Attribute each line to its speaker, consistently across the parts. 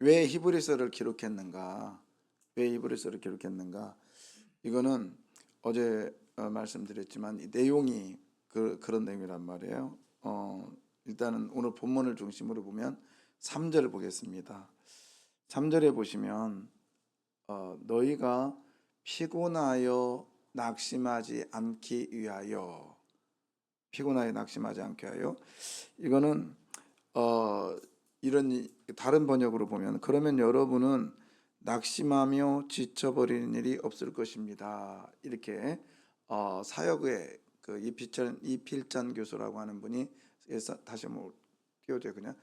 Speaker 1: 왜 히브리서를 기록했는가? 왜 히브리서를 기록했는가? 이거는 어제 말씀드렸지만 이 내용이 그런 내용이란 말이에요. 일단은 오늘 본문을 중심으로 보면 3절을 보겠습니다. 3절에 보시면 너희가 피곤하여 낙심하지 않기 위하여, 피곤하여 낙심하지 않게 하여, 이거는 이런 다른 번역으로 보면 그러면 여러분은 낙심하며 지쳐버리는 일이 없을 것입니다. 이렇게 사역의 그 이필찬 교수라고 하는 분이 다시 한번 띄워줘요. 그냥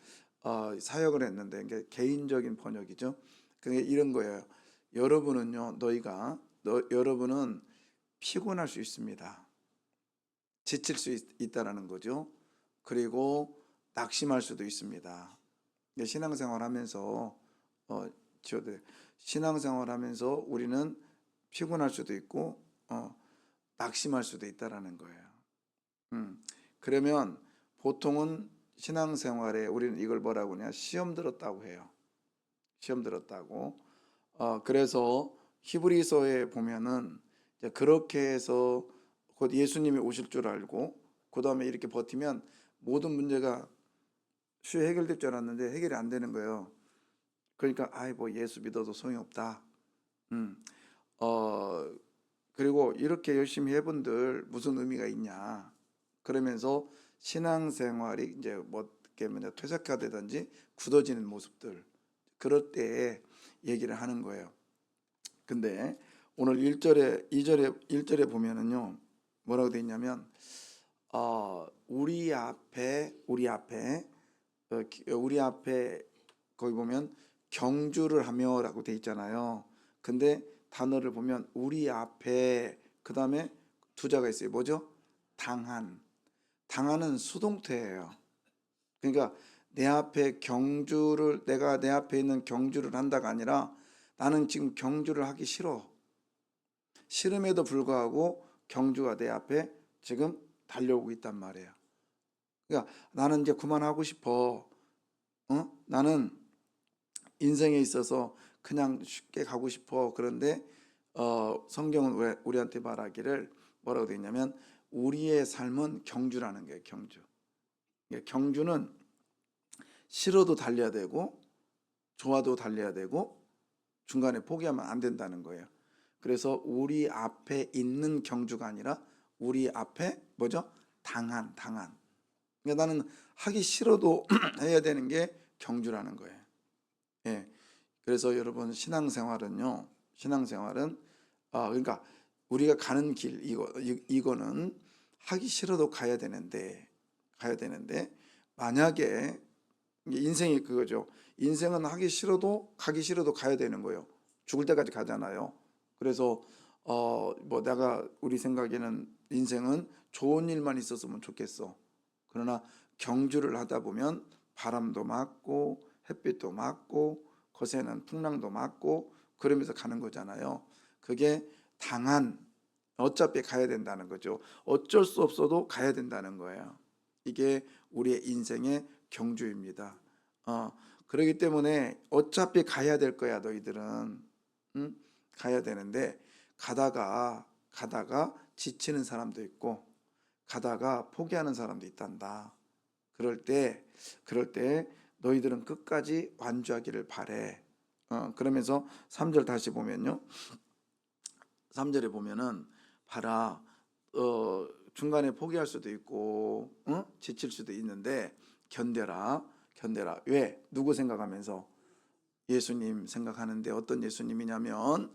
Speaker 1: 사역을 했는데 이게 개인적인 번역이죠. 그게 이런 거예요. 여러분은 피곤할 수 있습니다. 지칠 수 있다라는 거죠. 그리고 낙심할 수도 있습니다. 신앙생활하면서 신앙생활하면서 우리는 피곤할 수도 있고 낙심할 수도 있다라는 거예요. 그러면 보통은 신앙생활에 우리는 이걸 뭐라고 하냐, 시험 들었다고 해요. 시험 들었다고. 그래서 히브리서에 보면은 그렇게 해서 곧 예수님이 오실 줄 알고 그 다음에 이렇게 버티면 모든 문제가 쉽게 해결될 줄 알았는데 해결이 안 되는 거예요. 그러니까 뭐 예수 믿어도 소용이 없다. 그리고 이렇게 열심히 해본들 무슨 의미가 있냐. 그러면서 신앙생활이 이제 뭐 퇴색화되든지 굳어지는 모습들, 그럴 때에 얘기를 하는 거예요. 근데 오늘 1절에 보면은요, 뭐라고 돼 있냐면 우리 앞에 거기 보면 경주를 하며라고 돼 있잖아요. 근데 단어를 보면 우리 앞에 그 다음에 두 자가 있어요. 뭐죠? 당한은 수동태예요. 그러니까 내가 내 앞에 있는 경주를 한다가 아니라 나는 지금 경주를 하기 싫음에도 불구하고 경주가 내 앞에 지금 달려오고 있단 말이에요. 그러니까 나는 이제 그만하고 싶어. 나는 인생에 있어서 그냥 쉽게 가고 싶어. 그런데 성경은 왜 우리한테 말하기를 뭐라고 되어 있냐면 우리의 삶은 경주라는 거예요. 경주는 싫어도 달려야 되고 좋아도 달려야 되고 중간에 포기하면 안 된다는 거예요. 그래서 우리 앞에 있는 경주가 아니라 우리 앞에 뭐죠? 당한. 그러니까 나는 하기 싫어도 해야 되는 게 경주라는 거예요. 예. 그래서 여러분 신앙생활은 그러니까 우리가 가는 길 이거는 하기 싫어도 가야 되는데 만약에 인생이 그거죠. 인생은 하기 싫어도 가기 싫어도 가야 되는 거예요. 죽을 때까지 가잖아요. 그래서 우리 생각에는 인생은 좋은 일만 있었으면 좋겠어. 그러나 경주를 하다 보면 바람도 맞고 햇빛도 맞고 거세는 풍랑도 맞고 그러면서 가는 거잖아요. 그게 어차피 가야 된다는 거죠. 어쩔 수 없어도 가야 된다는 거예요. 이게 우리의 인생의 경주입니다. 그렇기 때문에 어차피 가야 될 거야 너희들은. 가야 되는데 가다가 지치는 사람도 있고 가다가 포기하는 사람도 있단다. 그럴 때 너희들은 끝까지 완주하기를 바래. 그러면서 3절 다시 보면요. 3절에 보면은 봐라, 중간에 포기할 수도 있고 지칠 수도 있는데 견뎌라. 왜? 누구 생각하면서? 예수님 생각하는데 어떤 예수님이냐면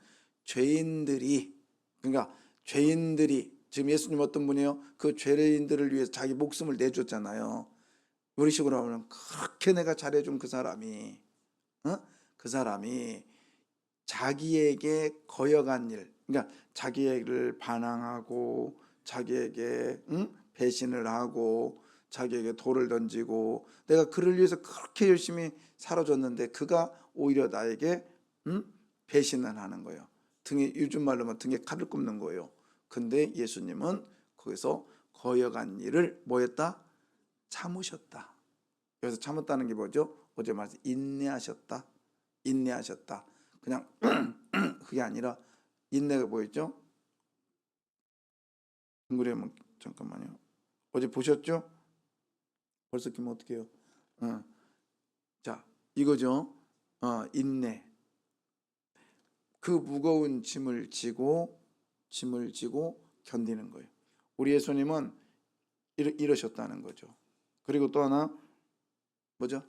Speaker 1: 그러니까 죄인들이 지금 예수님 어떤 분이에요? 그 죄인들을 위해서 자기 목숨을 내줬잖아요. 우리식으로 하면 그렇게 내가 잘해준 그 사람이 자기에게 거역한 일, 그러니까 자기를 반항하고 자기에게 배신을 하고 자기에게 돌을 던지고 내가 그를 위해서 그렇게 열심히 살아줬는데 그가 오히려 나에게 배신을 하는 거예요. 요즘 말로 하면 등에 칼을 꼽는 거예요. 근데 예수님은 거기서 거역한 일을 뭐였다? 참으셨다. 여기서 참았다는 게 뭐죠? 어제 말씀 인내하셨다. 인내하셨다. 그냥 그게 아니라 인내가 뭐였죠? 그러면 잠깐만요. 어제 보셨죠? 벌써 끼면 어떡해요? 어. 자, 이거죠. 인내. 그 무거운 짐을 지고 견디는 거예요. 우리 예수님은 이러셨다는 거죠. 그리고 또 하나 뭐죠?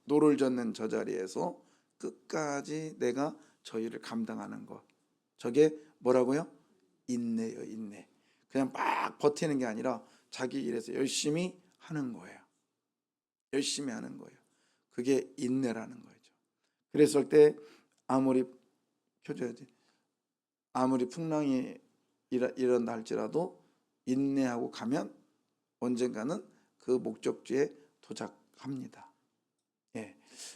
Speaker 1: 노를 젓는 저 자리에서 끝까지 내가 저희를 감당하는 것. 저게 뭐라고요? 인내요, 인내. 그냥 막 버티는 게 아니라 자기 일에서 열심히 하는 거예요. 열심히 하는 거예요. 그게 인내라는 거죠. 그랬을 때 아무리 켜줘야지. 아무리 풍랑이 일어난다 할지라도 인내하고 가면 언젠가는 그 목적지에 도착합니다. 예.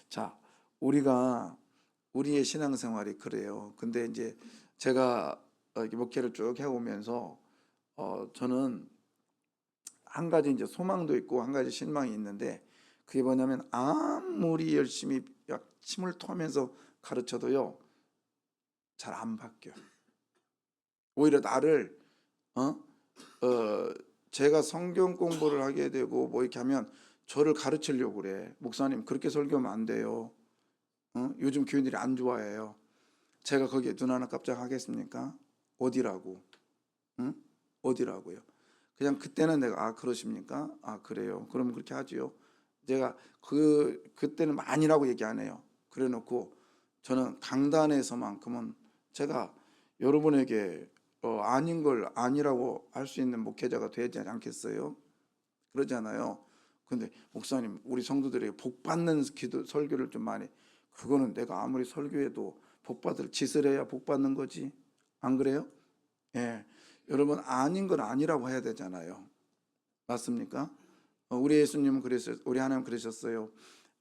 Speaker 1: 자, 우리의 신앙생활이 그래요. 근데 이제 제가 이렇게 목회를 쭉 해오면서 저는 한 가지 이제 소망도 있고 한 가지 실망이 있는데 그게 뭐냐면 아무리 열심히 침을 토하면서 가르쳐도요 잘 안 바뀌어요. 오히려 나를 어? 제가 성경 공부를 하게 되고 뭐 이렇게 하면 저를 가르치려고 그래. 목사님 그렇게 설교하면 안 돼요. 요즘 교인들이 안 좋아해요. 제가 거기에 눈 하나 깜짝 하겠습니까? 어디라고? 응? 어디라고요? 그냥 그때는 내가 그러십니까? 그래요. 그러면 그렇게 하지요. 제가 그때는 아니라고 얘기 안 해요. 그래 놓고 저는 강단에서만큼은 제가 여러분에게 아닌 걸 아니라고 할 수 있는 목회자가 되지 않겠어요? 그러잖아요. 근데 목사님 우리 성도들에게 복 받는 기도 설교를 좀 많이 그거는 내가 아무리 설교해도 복 받을 짓을 해야 복 받는 거지. 안 그래요? 예. 여러분 아닌 건 아니라고 해야 되잖아요. 맞습니까? 우리 예수님은 그랬어요. 우리 하나님 그러셨어요.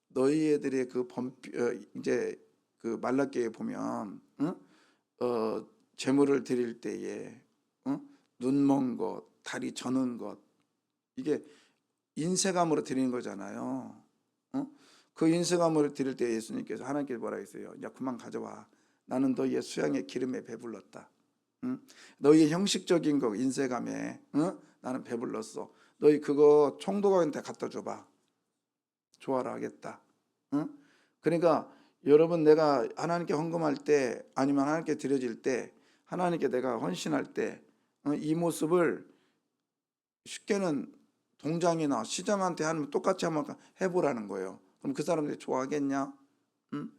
Speaker 1: 너희들의 이제 그 말라기에 보면 응? 제물을 드릴 때에 눈먼 것, 다리 저는 것 이게 인쇄감으로 드리는 거잖아요. 그 인쇄감으로 드릴 때 예수님께서 하나님께서 뭐라 했어요? 야 그만 가져와. 나는 너희의 수양의 기름에 배불렀다. 너희의 형식적인 거 인쇄감에 나는 배불렀어. 너희 그거 총독한테 갖다 줘봐. 좋아라 하겠다. 그러니까 여러분 내가 하나님께 헌금할 때 아니면 하나님께 드려질 때 하나님께 내가 헌신할 때 이 모습을 쉽게는 동장이나 시장한테 하면 똑같이 한번 해보라는 거예요. 그럼 그 사람들이 좋아하겠냐? 응?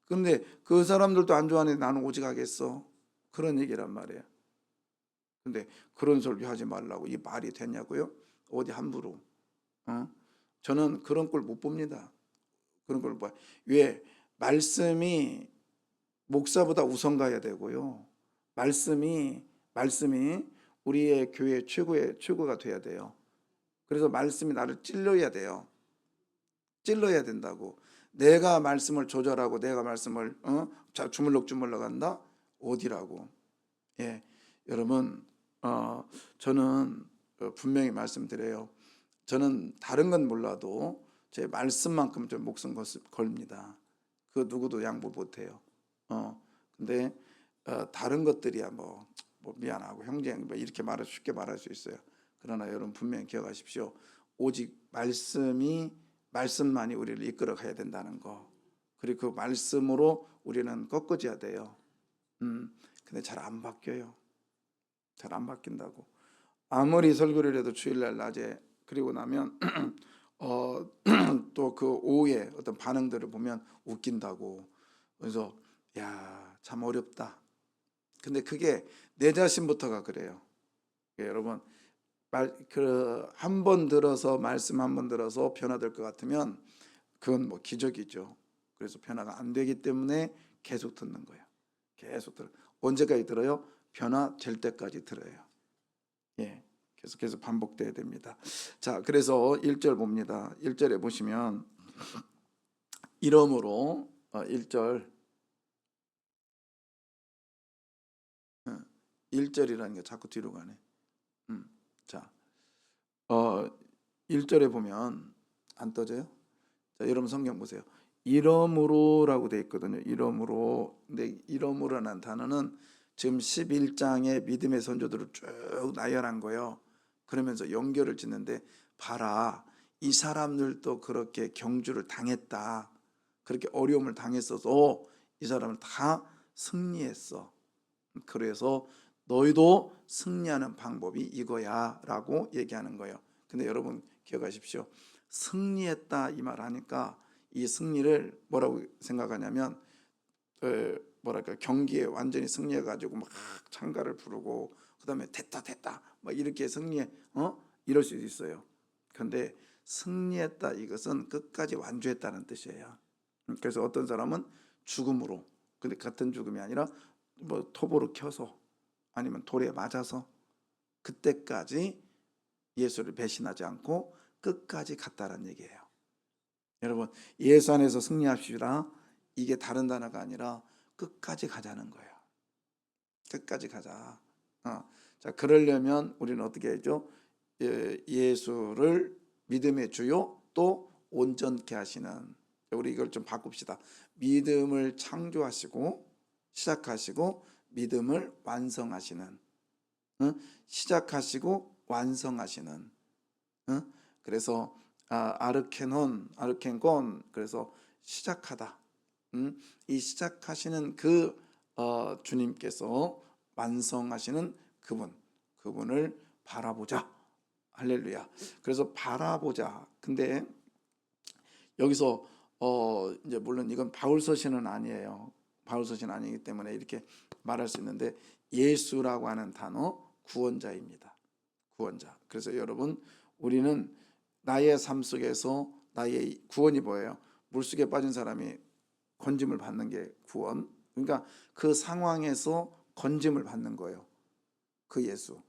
Speaker 1: 근데 그 사람들도 안 좋아하는데 나는 오직 하겠어. 그런 얘기란 말이에요. 근데 그런 설교 하지 말라고 이 말이 되냐고요? 어디 함부로. 저는 그런 걸 못 봅니다. 그런 걸 봐. 왜? 말씀이 목사보다 우선 가야 되고요. 말씀이 우리의 교회 최고가 돼야 돼요. 그래서 말씀이 나를 찔러야 돼요. 찔러야 된다고. 내가 말씀을 조절하고 내가 말씀을 주물럭주물럭 한다? 어디라고. 예, 여러분 저는 분명히 말씀드려요. 저는 다른 건 몰라도 제 말씀만큼 좀 목숨 걸립니다. 그 누구도 양보 못해요. 근데 다른 것들이야 뭐 미안하고 형제형 뭐 이렇게 쉽게 말할 수 있어요. 그러나 여러분 분명히 기억하십시오. 오직 말씀만이 우리를 이끌어 가야 된다는 거. 그리고 그 말씀으로 우리는 꺾어져야 돼요. 근데 잘 안 바뀌어요. 잘 안 바뀐다고. 아무리 설교를 해도 주일날 낮에 그리고 나면 또 그 오후에 어떤 반응들을 보면 웃긴다고. 그래서 야 참 어렵다. 근데 그게 내 자신부터가 그래요. 여러분 한 번 들어서 말씀 한 번 들어서 변화될 것 같으면 그건 뭐 기적이죠. 그래서 변화가 안 되기 때문에 계속 듣는 거예요. 계속 들어. 언제까지 들어요? 변화될 때까지 들어요. 예. 계속해서 반복돼야 됩니다. 자, 그래서 1절 봅니다. 1절에 보시면 이러므로 1절 1절이라는 게 자꾸 뒤로 가네. 자, 1절에 보면 안 떠져요? 자, 여러분 성경 보세요. 이러므로라고 돼 있거든요. 이러므로. 근데 이러므로라는 단어는 지금 11장의 믿음의 선조들을 쭉 나열한 거예요. 그러면서 연결을 짓는데, 봐라, 이 사람들도 그렇게 경주를 당했다. 그렇게 어려움을 당했어도 이 사람은 다 승리했어. 그래서 너희도 승리하는 방법이 이거야 라고 얘기하는 거예요. 근데 여러분 기억하십시오. 승리했다 이 말 하니까 이 승리를 뭐라고 생각하냐면, 뭐랄까, 경기에 완전히 승리해 가지고 막 찬가를 부르고 그다음에 됐다 됐다 막 이렇게 승리해 이럴 수도 있어요. 근데 승리했다 이것은 끝까지 완주했다는 뜻이에요. 그래서 어떤 사람은 죽음으로, 근데 같은 죽음이 아니라 뭐 톱으로 켜서 아니면 돌에 맞아서 그때까지 예수를 배신하지 않고 끝까지 갔다는 얘기예요. 여러분, 예수 안에서 승리합시다. 이게 다른 단어가 아니라 끝까지 가자는 거예요. 끝까지 가자. 자, 그러려면 우리는 어떻게 해죠? 예수를 믿음의 주요 또 온전케 하시는, 우리 이걸 좀 바꿉시다. 믿음을 창조하시고 시작하시고 믿음을 완성하시는, 시작하시고 완성하시는. 그래서 아르케논, 그래서 시작하다. 이 시작하시는 그 주님께서 완성하시는 그분을 바라보자. 할렐루야. 그래서 바라보자. 근데 여기서 이제 물론 이건 바울 서신은 아니에요. 바울 서신 아니기 때문에 이렇게 말할 수 있는데, 예수라고 하는 단어 구원자입니다. 구원자. 그래서 여러분, 우리는 나의 삶 속에서 나의 구원이 뭐예요? 물속에 빠진 사람이 건짐을 받는 게 구원. 그러니까 그 상황에서 건짐을 받는 거예요. 그 예수.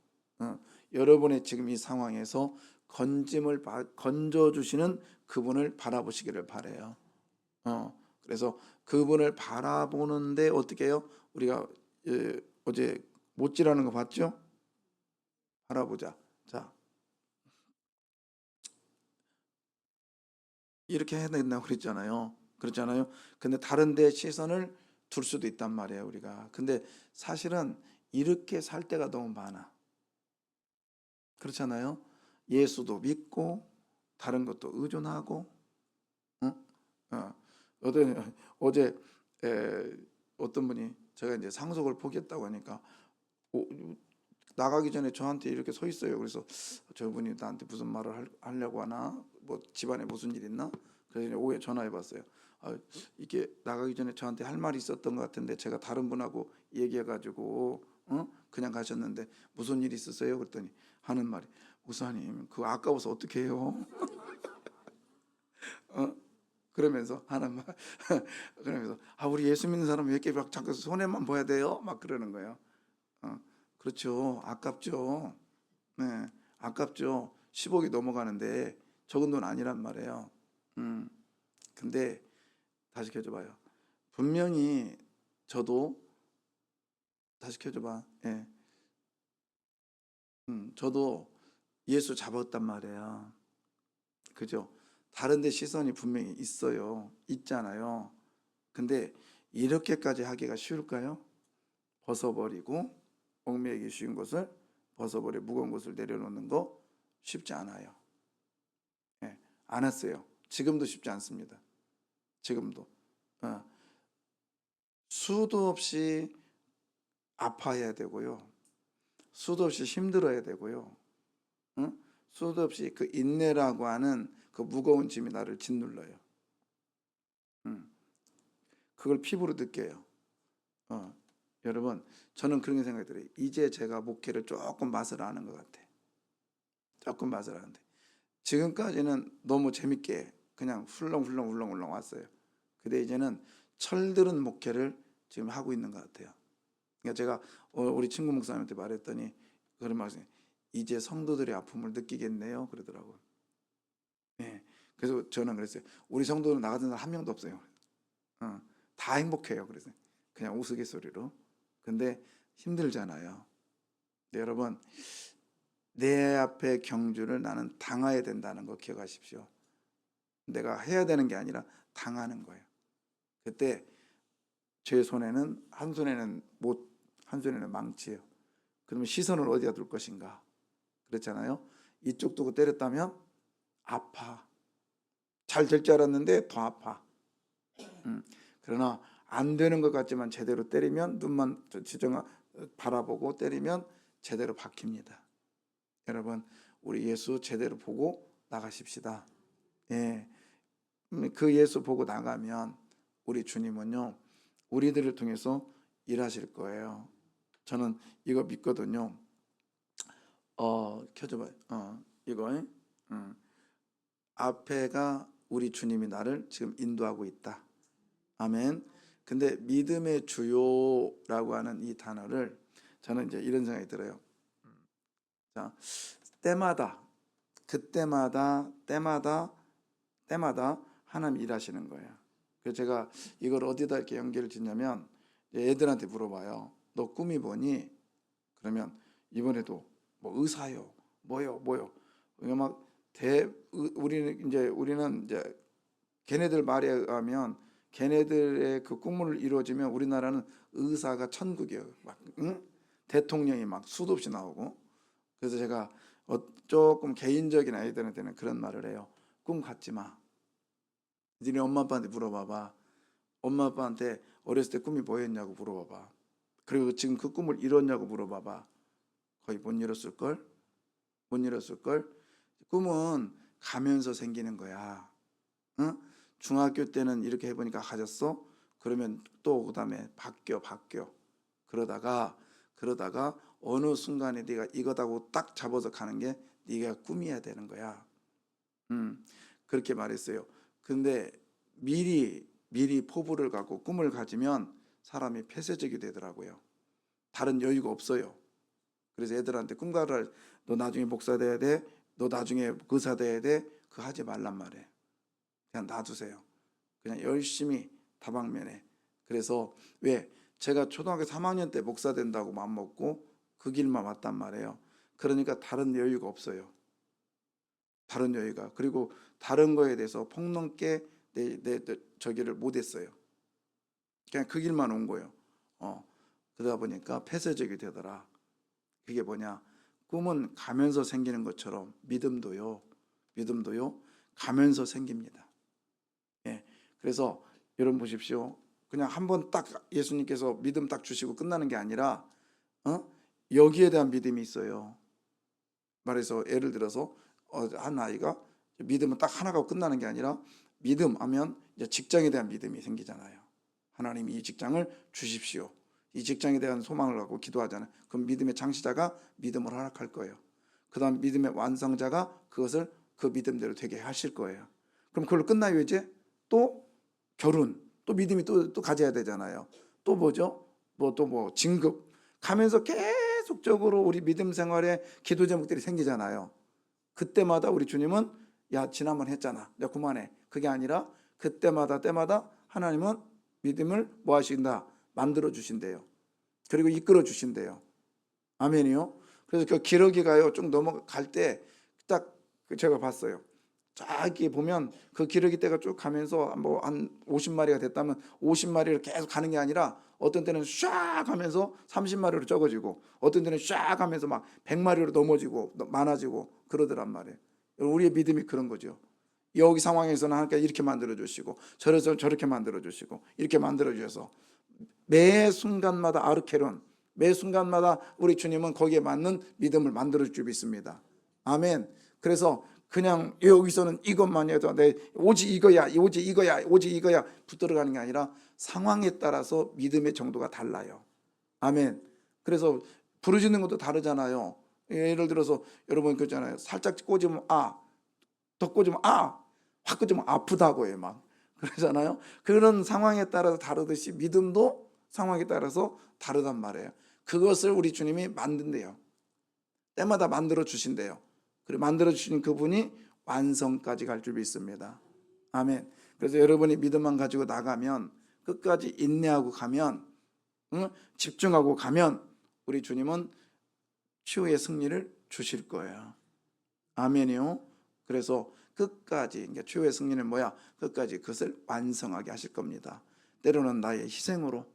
Speaker 1: 여러분의 지금 이 상황에서 건져 주시는 그분을 바라보시기를 바래요. 그래서 그분을 바라보는데 어떻게 해요? 우리가 어제 못지라는 거 봤죠? 바라보자. 자, 이렇게 해야 된다고 그랬잖아요. 그렇잖아요. 근데 다른 데 시선을 둘 수도 있단 말이에요, 우리가. 근데 사실은 이렇게 살 때가 너무 많아. 그렇잖아요. 예수도 믿고 다른 것도 의존하고. 응? 어. 어제 어떤 분이 제가 이제 상속을 포기했다고 하니까 오, 나가기 전에 저한테 이렇게 서 있어요. 그래서 저분이 나한테 무슨 말을 하려고 하나, 뭐 집안에 무슨 일 있나, 그래서 오후에 전화해 봤어요. 이게 나가기 전에 저한테 할 말이 있었던 것 같은데 제가 다른 분하고 얘기해 가지고 그냥 가셨는데 무슨 일 있으세요? 그랬더니 하는 말이, 목사님 그거 아까워서 어떻게 해요? 그러면서 하는 말 그러면서 우리 예수 믿는 사람 왜 이렇게 막 자꾸 손해만 봐야 돼요? 막 그러는 거예요. 그렇죠. 아깝죠. 네, 아깝죠. 10억이 넘어가는데 적은 돈 아니란 말이에요. 음, 근데 다시 켜줘봐요. 분명히 저도, 다시 켜줘봐. 예, 저도 예수 잡았단 말이에요. 그죠? 다른 데 시선이 분명히 있어요. 있잖아요. 근데 이렇게까지 하기가 쉬울까요? 벗어버리고 얽매이기 쉬운 것을 벗어버려 무거운 것을 내려놓는 거 쉽지 않아요. 예, 안 했어요. 지금도 쉽지 않습니다. 지금도 수도 없이 아파해야 되고요. 수도 없이 힘들어야 되고요. 수도 없이 그 인내라고 하는 그 무거운 짐이 나를 짓눌러요. 음, 그걸 피부로 느껴요. 여러분, 저는 그런 생각이 들어요. 이제 제가 목회를 조금 맛을 아는 것 같아. 조금 맛을 아는데 지금까지는 너무 재밌게 그냥 훌렁훌렁 왔어요. 근데 이제는 철들은 목회를 지금 하고 있는 것 같아요. 그러니까 제가 우리 친구 목사님한테 말했더니 그런 말씀, 이제 성도들의 아픔을 느끼겠네요 그러더라고요. 네. 그래서 저는 그랬어요. 우리 성도는 나가던 사람 한 명도 없어요. 다 행복해요. 그래서 그냥 우스갯소리로. 근데 힘들잖아요. 네, 여러분, 내 앞에 경주를 나는 당해야 된다는 거 기억하십시오. 내가 해야 되는 게 아니라 당하는 거예요. 그때 제 손에는 한 손에는 못, 한 손에는 망치예요. 그러면 시선을 어디다 둘 것인가? 그렇잖아요. 이쪽 두고 때렸다면 아파. 잘 될 줄 알았는데 더 아파. 그러나 안 되는 것 같지만 제대로 때리면 눈만 지정 바라보고 때리면 제대로 박힙니다. 여러분, 우리 예수 제대로 보고 나가십시다. 예, 그 예수 보고 나가면 우리 주님은요, 우리들을 통해서 일하실 거예요. 저는 이거 믿거든요. 켜줘봐요. 이거 앞에가 우리 주님이 나를 지금 인도하고 있다. 아멘. 근데 믿음의 주요라고 하는 이 단어를 저는 이제 이런 생각이 들어요. 자, 때마다 때마다 하나님 일하시는 거예요. 그래서 제가 이걸 어디다 이렇게 연결을 짓냐면 애들한테 물어봐요. 너 꿈이 뭐니? 그러면 이번에도 뭐 의사요, 뭐요. 그러니까 우리는 이제 걔네들 말에 의하면 걔네들의 그 꿈을 이루어지면 우리나라는 의사가 천국이에요. 막 대통령이 막 수도 없이 나오고. 그래서 제가 조금 개인적인 아이들한테는 그런 말을 해요. 꿈 갖지 마. 니네 엄마 아빠한테 물어봐봐. 엄마 아빠한테 어렸을 때 꿈이 뭐였냐고 물어봐봐. 그리고 지금 그 꿈을 이뤘냐고 물어봐봐. 거의 못 이뤘을걸? 꿈은 가면서 생기는 거야. 응? 중학교 때는 이렇게 해보니까 가졌어? 그러면 또 그다음에 바뀌어. 그러다가 어느 순간에 네가 이거다고 딱 잡아서 가는 게 네가 꿈이어야 되는 거야. 그렇게 말했어요. 근데 미리 포부를 갖고 꿈을 가지면 사람이 폐쇄적이 되더라고요. 다른 여유가 없어요. 그래서 애들한테 꿈가를 너 나중에 목사 돼야 돼, 너 나중에 의사 돼야 돼, 그거 하지 말란 말이에요. 그냥 놔두세요. 그냥 열심히 다방면에. 그래서 왜 제가 초등학교 3학년 때 목사 된다고 마음먹고 그 길만 왔단 말이에요. 그러니까 다른 여유가 없어요. 다른 여유가. 그리고 다른 거에 대해서 폭넓게 저기를 못했어요. 그냥 그 길만 온 거예요. 그러다 보니까 폐쇄적이 되더라. 그게 뭐냐? 꿈은 가면서 생기는 것처럼 믿음도요 가면서 생깁니다. 예, 그래서 여러분 보십시오. 그냥 한번 딱 예수님께서 믿음 딱 주시고 끝나는 게 아니라 여기에 대한 믿음이 있어요. 말해서 예를 들어서 한 아이가 믿음은 딱 하나 갖고 끝나는 게 아니라 믿음 하면 이제 직장에 대한 믿음이 생기잖아요. 하나님이 이 직장을 주십시오. 이 직장에 대한 소망을 갖고 기도하잖아요. 그럼 믿음의 창시자가 믿음을 허락할 거예요. 그 다음 믿음의 완성자가 그것을 그 믿음대로 되게 하실 거예요. 그럼 그걸로 끝나요 이제? 또 결혼, 또 믿음이 또 가져야 되잖아요. 또 뭐죠? 뭐 진급 가면서 계속적으로 우리 믿음 생활에 기도 제목들이 생기잖아요. 그때마다 우리 주님은 야 지난번 했잖아, 내가 그만해. 그게 아니라 그때마다 하나님은 믿음을 뭐 하신다? 만들어 주신대요. 그리고 이끌어 주신대요. 아멘이요. 그래서 그 기러기가요 쭉 넘어갈 때 딱 제가 봤어요. 쫙 보면 그 기러기 떼가 쭉 가면서 뭐 한 50마리가 됐다면 50마리를 계속 가는 게 아니라 어떤 때는 샥 하면서 30마리로 적어지고 어떤 때는 샥 하면서 막 100마리로 넘어지고 많아지고 그러더란 말이에요. 우리의 믿음이 그런 거죠. 여기 상황에서는 하나님께서 이렇게 만들어 주시고 저렇게 만들어 주시고 이렇게 만들어 주셔서 매 순간마다 아르케론, 매 순간마다 우리 주님은 거기에 맞는 믿음을 만들어 주고 있습니다. 아멘. 그래서 그냥 여기서는 이것만 해도 오직 이거야 붙들어가는 게 아니라 상황에 따라서 믿음의 정도가 달라요. 아멘. 그래서 부르짖는 것도 다르잖아요. 예를 들어서 여러분 그렇잖아요. 살짝 꽂으면 더 꽂으면 확 꽂으면 아프다고 해요. 막 그러잖아요. 그런 상황에 따라서 다르듯이 믿음도 상황에 따라서 다르단 말이에요. 그것을 우리 주님이 만든대요. 때마다 만들어 주신대요. 그리고 만들어 주신 그분이 완성까지 갈 줄 믿습니다. 아멘. 그래서 여러분이 믿음만 가지고 나가면 끝까지 인내하고 가면 집중하고 가면 우리 주님은 최후의 승리를 주실 거예요. 아멘이요. 그래서 끝까지, 그러니까 최후의 승리는 뭐야? 끝까지 그것을 완성하게 하실 겁니다. 때로는 나의 희생으로,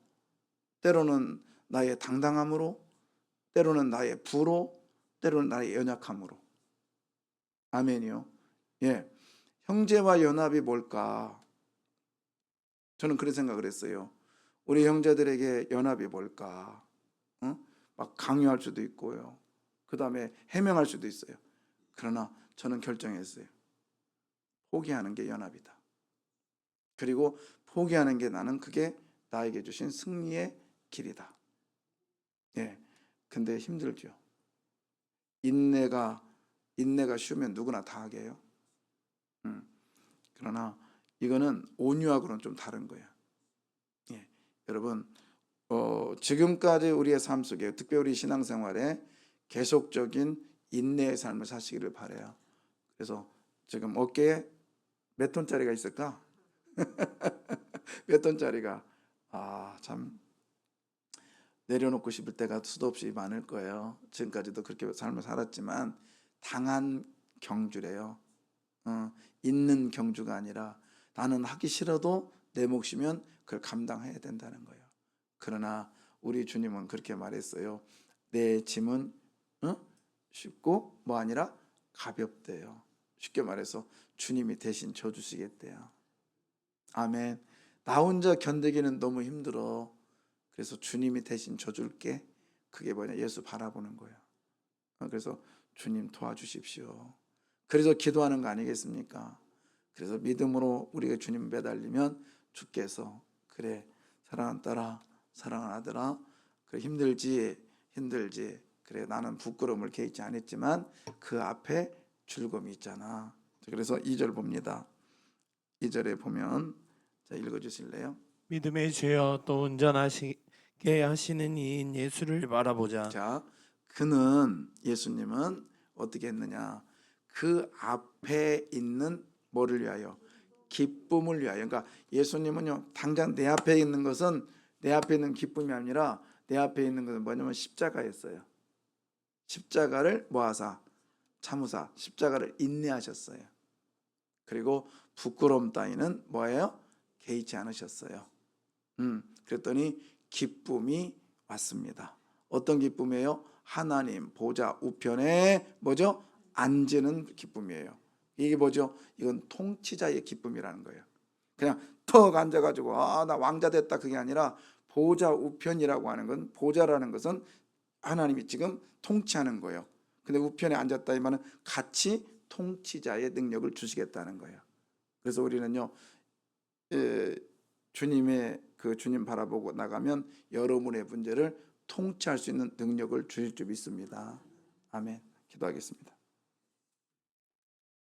Speaker 1: 때로는 나의 당당함으로, 때로는 나의 부로, 때로는 나의 연약함으로. 아멘이요. 예, 형제와 연합이 뭘까? 저는 그런 생각을 했어요. 우리 형제들에게 연합이 뭘까? 막 강요할 수도 있고요. 그 다음에 해명할 수도 있어요. 그러나 저는 결정했어요. 포기하는 게 연합이다. 그리고 포기하는 게 나는 그게 나에게 주신 승리의 길이다. 예. 근데 힘들죠. 인내가 쉬우면 누구나 다 하게 해요. 그러나 이거는 온유하고는 좀 다른 거예요. 예. 여러분, 지금까지 우리의 삶 속에, 특별히 우리 신앙생활에 계속적인 인내의 삶을 사시기를 바라요. 그래서 지금 어깨에 몇 톤짜리가 있을까? 몇 톤짜리가, 참 내려놓고 싶을 때가 수도 없이 많을 거예요. 지금까지도 그렇게 삶을 살았지만 당한 경주래요. 있는 경주가 아니라 나는 하기 싫어도 내 몫이면 그걸 감당해야 된다는 거예요. 그러나 우리 주님은 그렇게 말했어요. 내 짐은 쉽고 뭐 아니라 가볍대요. 쉽게 말해서 주님이 대신 져주시겠대요. 아멘. 나 혼자 견디기는 너무 힘들어. 그래서 주님이 대신 져줄게. 그게 뭐냐? 예수 바라보는 거예요. 그래서 주님 도와주십시오. 그래서 기도하는 거 아니겠습니까? 그래서 믿음으로 우리가 주님 매달리면 주께서 그래, 사랑하는 딸아, 사랑하는 아들아, 그래, 힘들지 그래, 나는 부끄러움을 개의치 않았지만 그 앞에 즐거움이 있잖아. 그래서 2절 봅니다. 2절에 보면, 자, 읽어주실래요?
Speaker 2: 믿음의 죄여 또 운전하시게 하시는 이인 예수를 바라보자.
Speaker 1: 자, 그는, 예수님은 어떻게 했느냐? 그 앞에 있는 뭐를 위하여? 기쁨을 위하여. 그러니까 예수님은요, 당장 내 앞에 있는 것은, 내 앞에 있는 기쁨이 아니라 내 앞에 있는 것은 뭐냐면 십자가였어요. 십자가를 뭐하사? 참으사 십자가를 인내하셨어요. 그리고 부끄러움 따위는 뭐예요? 개의치 않으셨어요. 그랬더니 기쁨이 왔습니다. 어떤 기쁨이에요? 하나님 보좌 우편에 뭐죠? 앉는 기쁨이에요. 이게 뭐죠? 이건 통치자의 기쁨이라는 거예요. 그냥 턱 앉아가지고 나 왕자 됐다, 그게 아니라 보좌 우편이라고 하는 건, 보좌라는 것은 하나님이 지금 통치하는 거예요. 근데 우편에 앉았다 이 말은 같이 통치자의 능력을 주시겠다는 거예요. 그래서 우리는요, 주님의 그 주님 바라보고 나가면 여러분의 문제를 통치할 수 있는 능력을 주실 줄 믿습니다. 아멘. 기도하겠습니다.